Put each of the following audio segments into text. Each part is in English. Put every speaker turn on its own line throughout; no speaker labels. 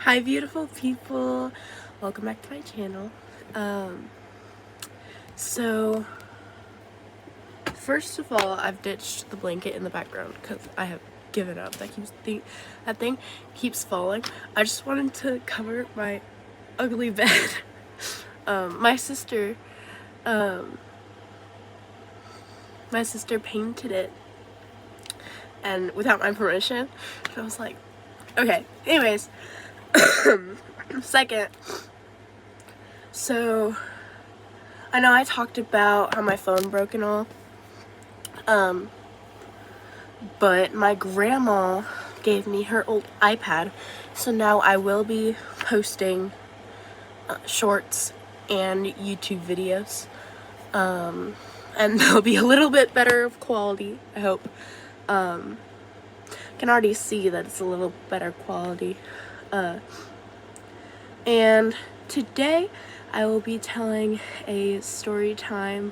Hi beautiful people, welcome back to my channel. So first of all, I've ditched the blanket in the background because I have given up. That thing keeps falling. I just wanted to cover my ugly bed. My sister painted it, and without my permission. I was like, okay, anyways. Second, so I know I talked about how my phone broke and all, but my grandma gave me her old iPad, so now I will be posting shorts and YouTube videos, and they'll be a little bit better of quality, I hope. Can already see that it's a little better quality. And today I will be telling a story time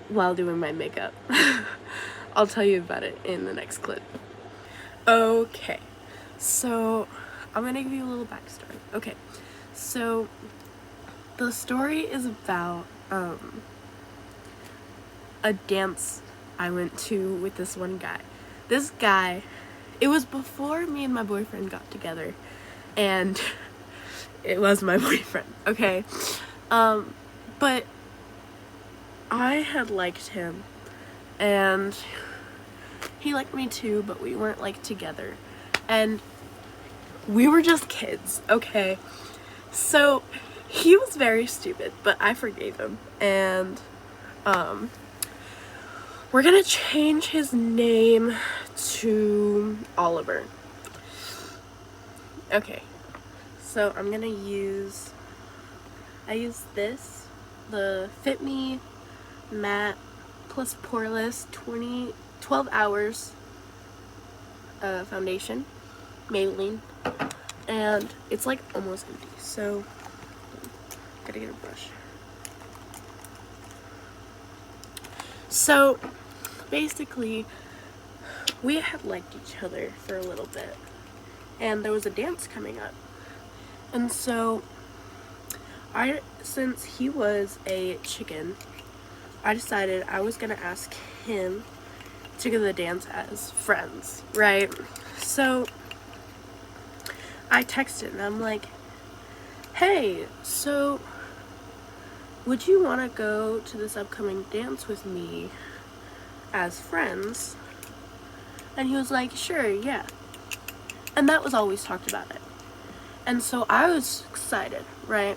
while doing my makeup. I'll tell you about it in the next clip. Okay, so I'm gonna give you a little backstory. Okay, so the story is about a dance I went to with this one guy. This guy, it was before me and my boyfriend got together, and it was my boyfriend, okay? But I had liked him, and he liked me too, but we weren't like together, and we were just kids, okay? So he was very stupid, but I forgave him, and we're gonna change his name to Oliver. Okay, so I'm gonna use, I use this, the Fit Me Matte Plus Poreless 12 Hours foundation, Maybelline, and it's like almost empty, so gotta get a brush. So basically, we had liked each other for a little bit, and there was a dance coming up, and so since he was a chicken, I decided I was gonna ask him to go to the dance as friends, right? So I texted and I'm like, hey, so would you want to go to this upcoming dance with me as friends? And he was like, sure, yeah. And that was always talked about it. And so I was excited, right?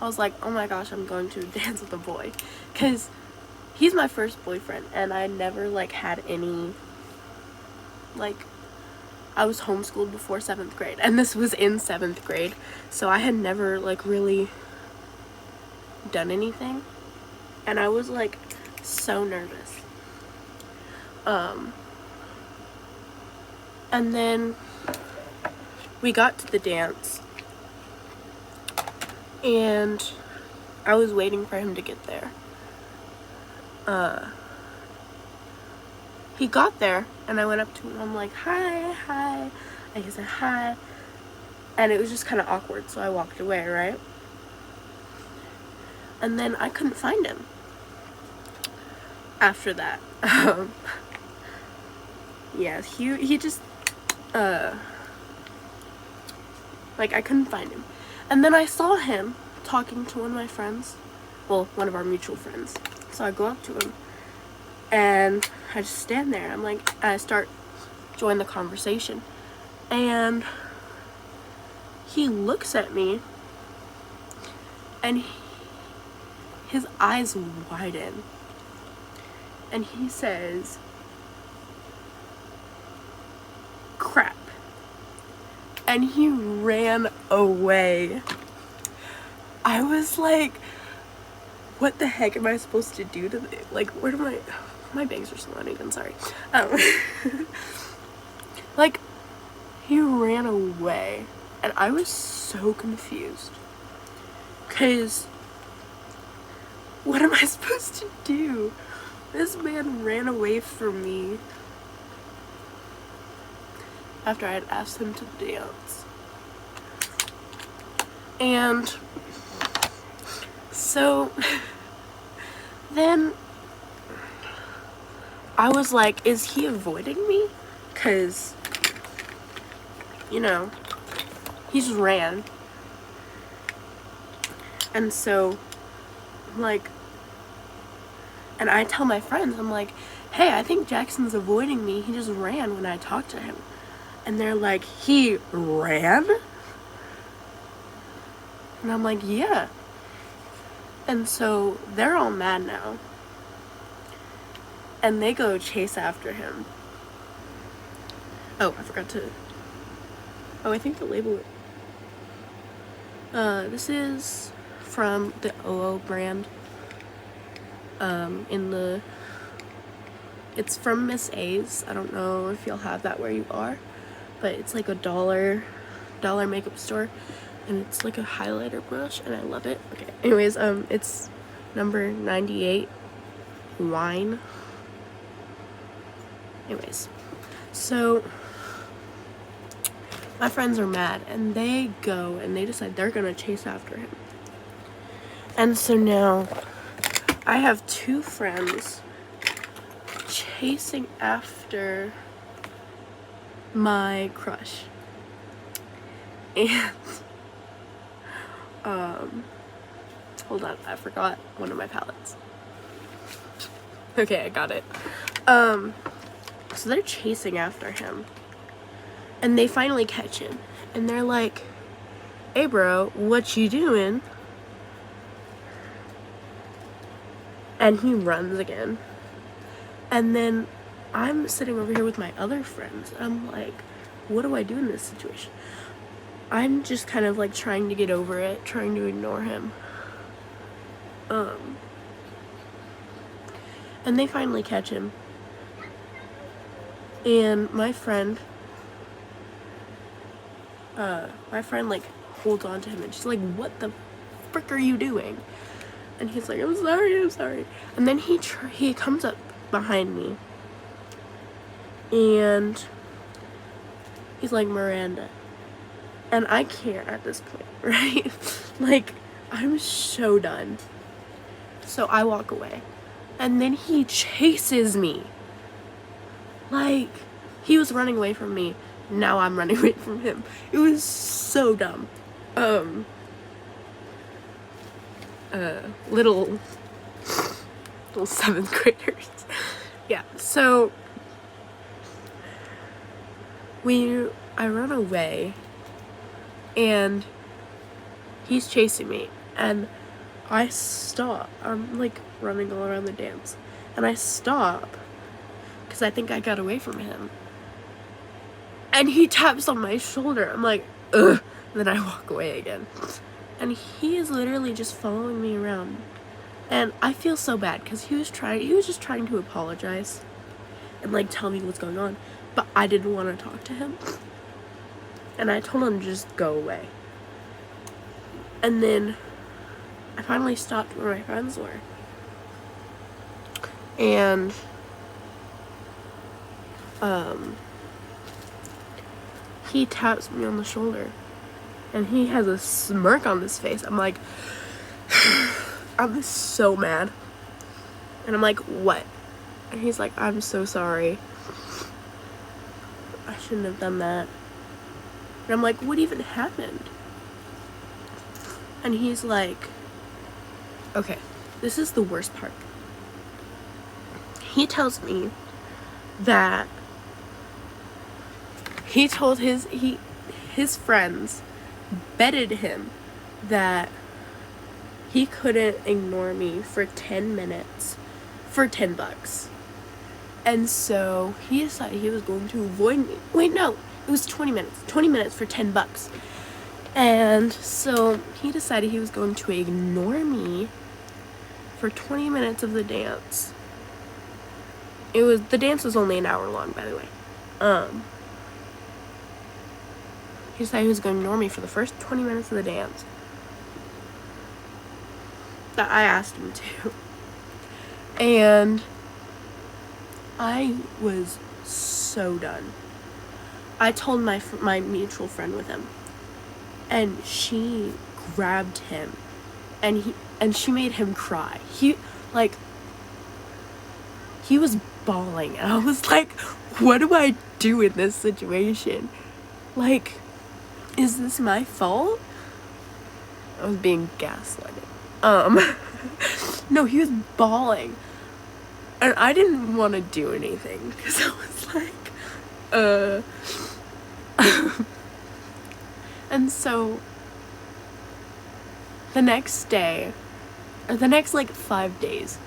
I was like, oh my gosh, I'm going to dance with a boy, because he's my first boyfriend, and I never like had any, like, I was homeschooled before 7th grade, and this was in 7th grade, so I had never like really done anything, and I was like so nervous. And then we got to the dance, and I was waiting for him to get there. He got there, and I went up to him, I'm like, hi, and he said hi, and it was just kind of awkward, so I walked away, right? And then I couldn't find him after that. Yeah, he just, like, I couldn't find him. And then I saw him talking to one of my friends, well, one of our mutual friends. So I go up to him, and I just stand there. I'm like, I start join the conversation, and he looks at me, and his eyes widen, and he says, crap, and he ran away. I was like, what the heck am I supposed to do to this? Like, where do my bangs are so uneven, sorry. Like, he ran away, and I was so confused, because what am I supposed to do? This man ran away from me, after I had asked him to dance. And so then I was like, is he avoiding me? Because, you know, he just ran. And so, like, and I tell my friends, I'm like, hey, I think Jackson's avoiding me. He just ran when I talked to him. And they're like, he ran? And I'm like, yeah. And so they're all mad now. And they go chase after him. Oh, I forgot to... Oh, I think the label... this is from the OO brand. It's from Miss A's. I don't know if you'll have that where you are. But it's like a dollar makeup store. And it's like a highlighter brush, and I love it. Okay, anyways, it's number 98, Wine. Anyways, so my friends are mad, and they go and they decide they're gonna chase after him. And so now I have two friends chasing after my crush. And hold on, I forgot one of my palettes. Okay, I got it. So they're chasing after him. And they finally catch him. And they're like, hey bro, what you doing? And he runs again. And then I'm sitting over here with my other friends. I'm like, what do I do in this situation? I'm just kind of like trying to get over it, trying to ignore him. And they finally catch him. And my friend like holds on to him and she's like, what the frick are you doing? And he's like, I'm sorry. And then he comes up behind me and he's like, Miranda. And I can't at this point, right? Like, I'm so done. So I walk away. And then he chases me. Like, he was running away from me. Now I'm running away from him. It was so dumb. Little 7th graders. Yeah, so I run away and he's chasing me and I stop. I'm like running all around the dance and I stop because I think I got away from him. And he taps on my shoulder. I'm like, ugh. And then I walk away again. And he is literally just following me around. And I feel so bad because he was just trying to apologize and like tell me what's going on. But I didn't want to talk to him. And I told him to just go away. And then I finally stopped where my friends were. And he taps me on the shoulder. And he has a smirk on his face. I'm like, I'm so mad. And I'm like, what? And he's like, I'm so sorry. I shouldn't have done that. And I'm like, what even happened? And he's like, okay, this is the worst part. He tells me that he told his friends betted him that he couldn't ignore me for 10 minutes for $10. And so he decided he was going to avoid me. Wait, no, it was 20 minutes. 20 minutes for $10. And so he decided he was going to ignore me for 20 minutes of the dance. The dance was only an hour long, by the way. He decided he was going to ignore me for the first 20 minutes of the dance. That I asked him to. And I was so done. I told my mutual friend with him, and she grabbed him, and she made him cry. He was bawling, and I was like, what do I do in this situation? Like, is this my fault? I was being gaslighted. No, he was bawling, and I didn't want to do anything because I was like, and so the next day, or the next like 5 days,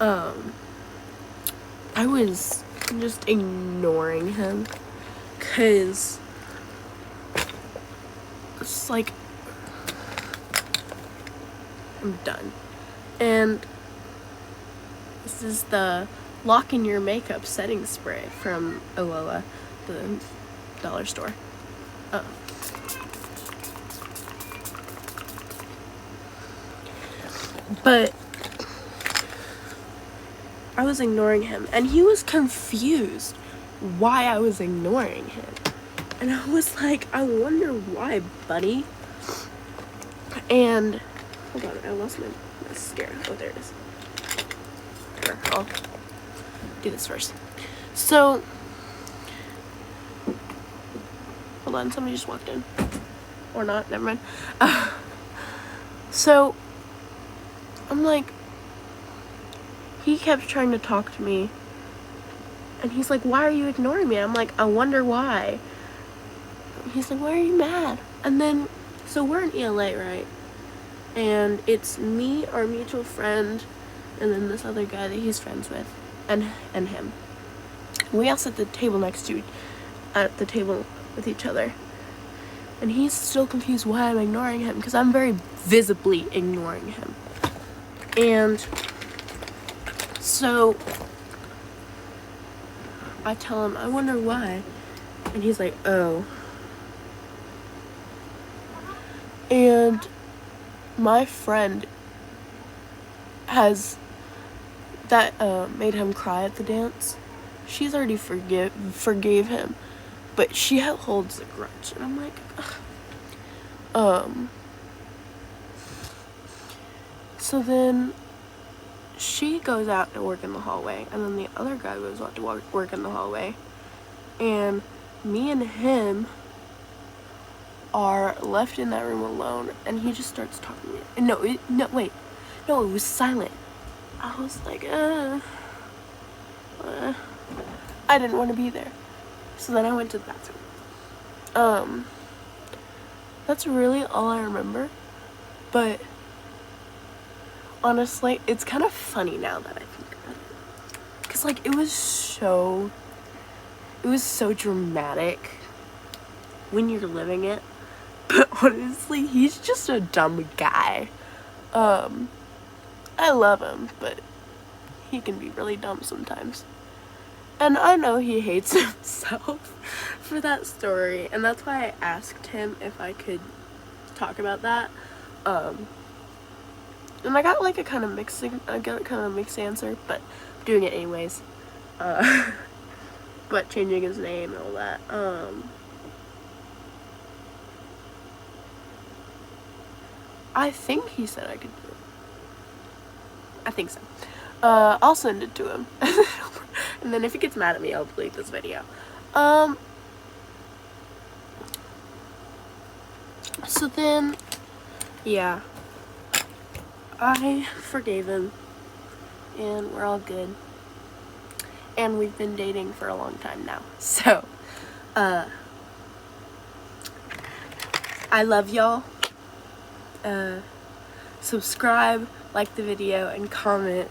I was just ignoring him, cause it's like, I'm done. And this is the Lock in Your Makeup setting spray from Olola, the dollar store. But I was ignoring him, and he was confused why I was ignoring him. And I was like, I wonder why, buddy. And hold on, I lost my mascara. Oh, there it is. Here, I'll do this first. So, hold on, somebody just walked in. Or not, never mind. So, I'm like, he kept trying to talk to me, and he's like, why are you ignoring me? I'm like, I wonder why. He's like, why are you mad? And then, so we're in ELA, right? And it's me, our mutual friend, and then this other guy that he's friends with, and him. We all sit at the table at the table with each other. And he's still confused why I'm ignoring him, because I'm very visibly ignoring him. And so I tell him, I wonder why. And he's like, oh. And my friend has that made him cry at the dance. She's already forgave him, but she holds a grudge. And I'm like, ugh. So then she goes out to work in the hallway, and then the other guy goes out to work in the hallway, and me and him are left in that room alone, and he just starts talking to me. And no, it was silent. I was like, I didn't want to be there. So then I went to the bathroom. That's really all I remember, but honestly, it's kind of funny now that I think about it. Because, like, it was so dramatic when you're living it. But honestly, he's just a dumb guy. I love him, but he can be really dumb sometimes. And I know he hates himself for that story. And that's why I asked him if I could talk about that. And I got like a kind of mixed answer, but I'm doing it anyways. But changing his name and all that. I think he said I could do it. I think so. I'll send it to him. And then if he gets mad at me, I'll delete this video. So then, yeah. I forgave him, and we're all good. And we've been dating for a long time now. So, I love y'all. Subscribe, like the video, and comment.